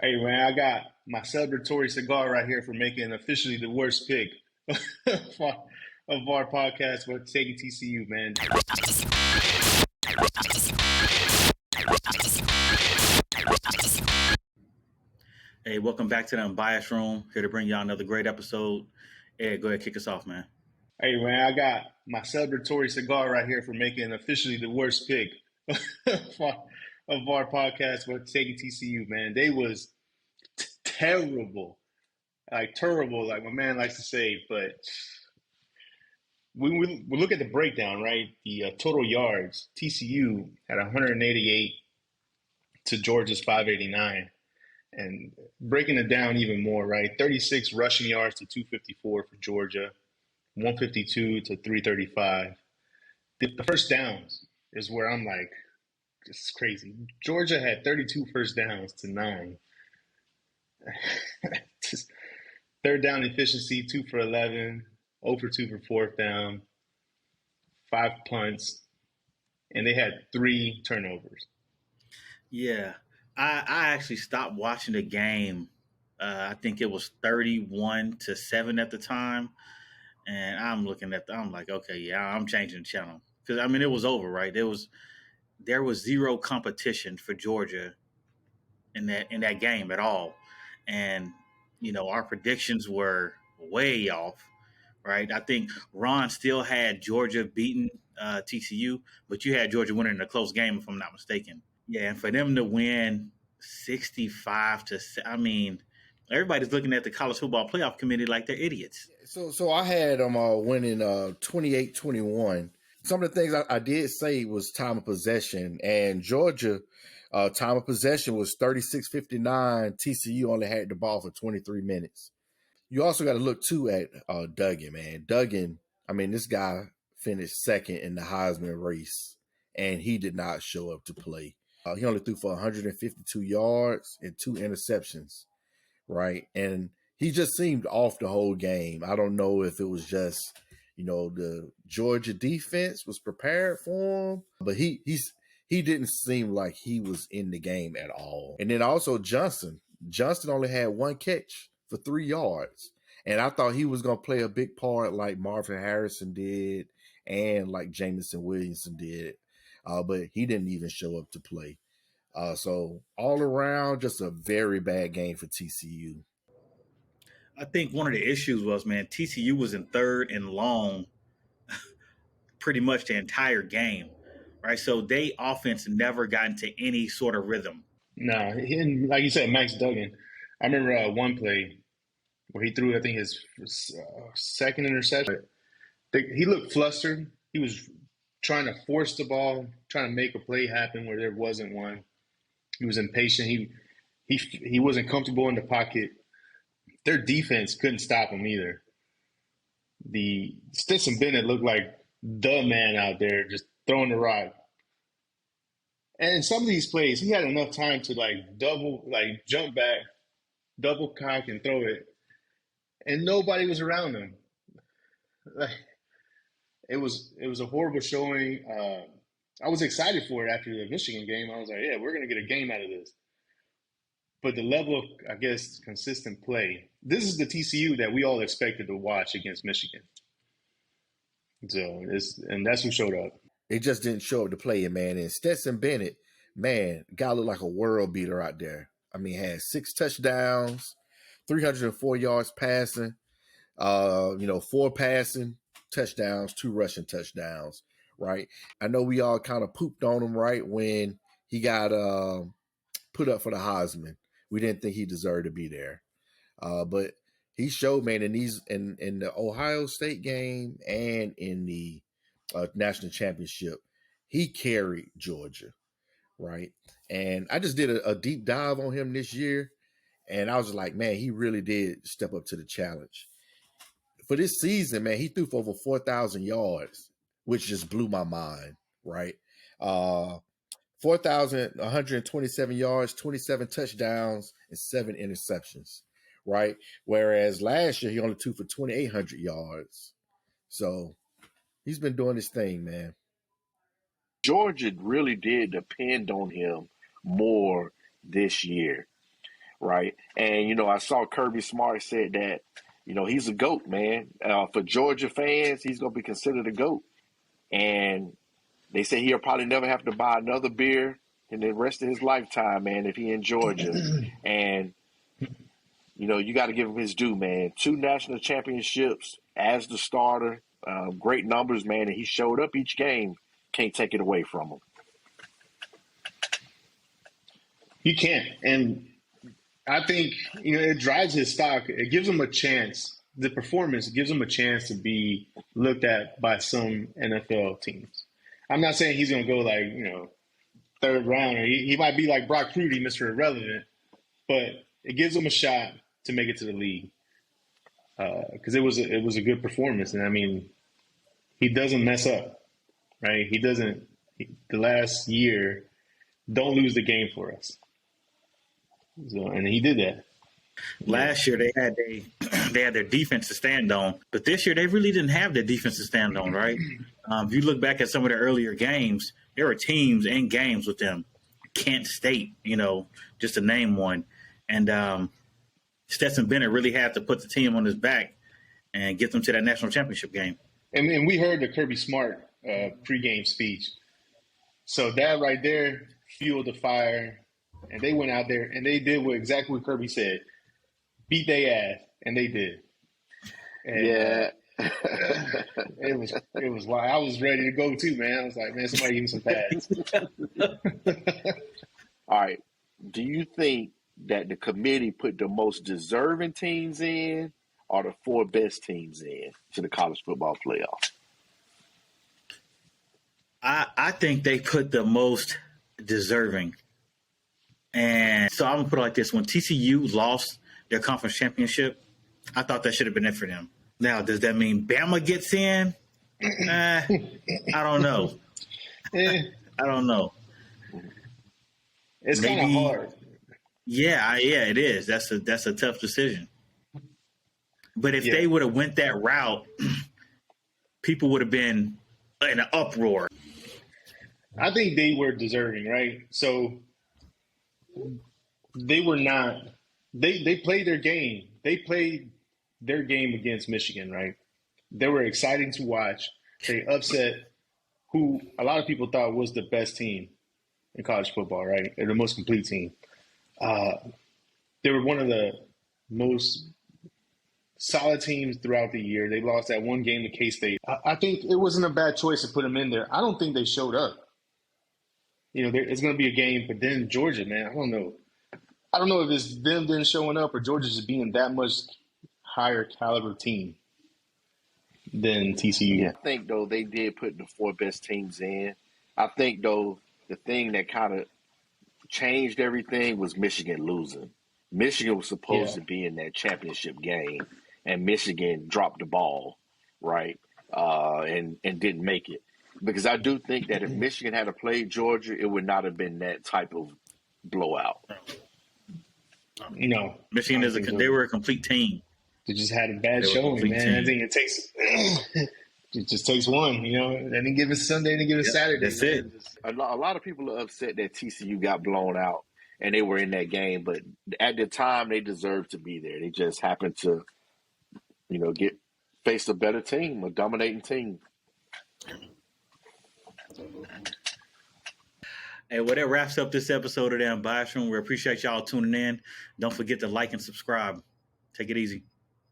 Hey man, I got my celebratory cigar right here for making officially the worst pick of our podcast for taking TCU, man. Hey, welcome back to the Unbiased Room. Here to bring y'all another great episode. Ed, go ahead, kick us off, man. Hey man, I got my celebratory cigar right here for making officially the worst pick of our podcast for taking TCU, man. They was terrible, like terrible, like my man likes to say. But when we look at the breakdown, right? The total yards, TCU had 188 to Georgia's 589. And breaking it down even more, right? 36 rushing yards to 254 for Georgia, 152 to 335. The first downs is where I'm like, this is crazy. Georgia had 32 first downs to 9. Just third down efficiency, 2 for 11, 0 for 2 for fourth down, 5 punts, and they had 3 turnovers. Yeah, I actually stopped watching the game. I think it was 31-7 at the time, and I'm looking at I'm like, okay, yeah, I'm changing the channel because I mean it was over, right? There was zero competition for Georgia in that game at all, and our predictions were way off, right? I think Ron still had Georgia beating TCU, but you had Georgia winning in a close game, if I'm not mistaken. Yeah, and for them to win 65 to, I mean, everybody's looking at the college football playoff committee like they're idiots. So I had them winning 28-21. Some of the things I did say was time of possession, and Georgia time of possession was 36-59. TCU only had the ball for 23 minutes. You also got to look too at Duggan, man. Duggan, I mean, this guy finished second in the Heisman race, and he did not show up to play. He only threw for 152 yards and 2 interceptions, right? And he just seemed off the whole game. I don't know if it was just, the Georgia defense was prepared for him, but he didn't seem like he was in the game at all. And then also Johnson only had 1 catch for 3 yards. And I thought he was going to play a big part like Marvin Harrison did and like Jamison Williamson did. But he didn't even show up to play. So all around, just a very bad game for TCU. I think one of the issues was, man, TCU was in third and long pretty much the entire game, right? So they offense never got into any sort of rhythm. No, like you said, Max Duggan. I remember one play where he threw, I think, his second interception. He looked flustered. He was trying to force the ball, trying to make a play happen where there wasn't one. He was impatient. He wasn't comfortable in the pocket. Their defense couldn't stop him either. The Stetson Bennett looked like the man out there just throwing the rock. And in some of these plays, he had enough time to jump back, double cock and throw it. And nobody was around him. Like, it was a horrible showing. I was excited for it after the Michigan game. I was like, yeah, we're going to get a game out of this. But the level of, I guess, consistent play, this is the TCU that we all expected to watch against Michigan. So, and that's who showed up. It just didn't show up to play it, man. And Stetson Bennett, man, guy looked like a world beater out there. I mean, had 6 touchdowns, 304 yards passing, 4 passing touchdowns, 2 rushing touchdowns, right? I know we all kind of pooped on him, right, when he got put up for the Heisman. We didn't think he deserved to be there. But he showed, man, in the Ohio State game and in the national championship, he carried Georgia, right? And I just did a deep dive on him this year, and I was like, man, he really did step up to the challenge. For this season, man, he threw for over 4,000 yards, which just blew my mind, right? 4,127 yards, 27 touchdowns, and 7 interceptions, right? Whereas last year, he only threw for 2,800 yards. So he's been doing his thing, man. Georgia really did depend on him more this year. right? And, I saw Kirby Smart said that, he's a GOAT, man. For Georgia fans, he's going to be considered a GOAT. And they say he'll probably never have to buy another beer in the rest of his lifetime, man, if he in Georgia. And, you got to give him his due, man. 2 national championships as the starter, great numbers, man, and he showed up each game. Can't take it away from him. You can't. And I think, it drives his stock. It gives him a chance. The performance gives him a chance to be looked at by some NFL teams. I'm not saying he's going to go like, third round, or he might be like Brock Purdy, Mr. Irrelevant, but it gives him a shot to make it to the league. Because it was a good performance. And I mean, he doesn't mess up, right? He doesn't, the last year, don't lose the game for us. So, and he did that. Last year they had their defense to stand on, but this year they really didn't have their defense to stand on, right? If you look back at some of the earlier games, there were teams and games with them. Kent State, just to name one. And Stetson Bennett really had to put the team on his back and get them to that national championship game. And we heard the Kirby Smart pregame speech. So that right there fueled the fire. And they went out there and they did exactly what Kirby said. Beat their ass, and they did. And, yeah. It was wild. I was ready to go too, man. I was like, man, somebody give me some pads. All right. Do you think that the committee put the most deserving teams in or the 4 best teams in to the college football playoff? I think they put the most deserving. And so I'm going to put it like this. When TCU lost their conference championship, I thought that should have been it for them. Now, does that mean Bama gets in? I don't know. I don't know. It's kind of hard. Yeah, it is. That's a tough decision. But if they would have went that route, people would have been in an uproar. I think they were deserving, right? So they were not. They played their game. They played their game against Michigan, right? They were exciting to watch. They upset who a lot of people thought was the best team in college football, right? They're the most complete team. They were one of the most solid teams throughout the year. They lost that one game to K-State. I think it wasn't a bad choice to put them in there. I don't think they showed up. It's going to be a game, but then Georgia, man, I don't know. I don't know if it's them then showing up or Georgia just being that much higher caliber team than TCU. Yeah. I think, though, they did put the 4 best teams in. I think, though, the thing that kind of changed everything was Michigan losing. Michigan was supposed to be in that championship game, and Michigan dropped the ball, right, and didn't make it. Because I do think that if Michigan had played Georgia, it would not have been that type of blowout. Michigan they were a complete team. They just had a bad showing, man. Team. I think it just takes one, They didn't give us Sunday, they didn't give us Saturday. That's it. A lot of people are upset that TCU got blown out and they were in that game, but at the time they deserved to be there. They just happened to, face a better team, a dominating team. Hey, well, that wraps up this episode of the Unbiased Room. We appreciate y'all tuning in. Don't forget to like and subscribe. Take it easy.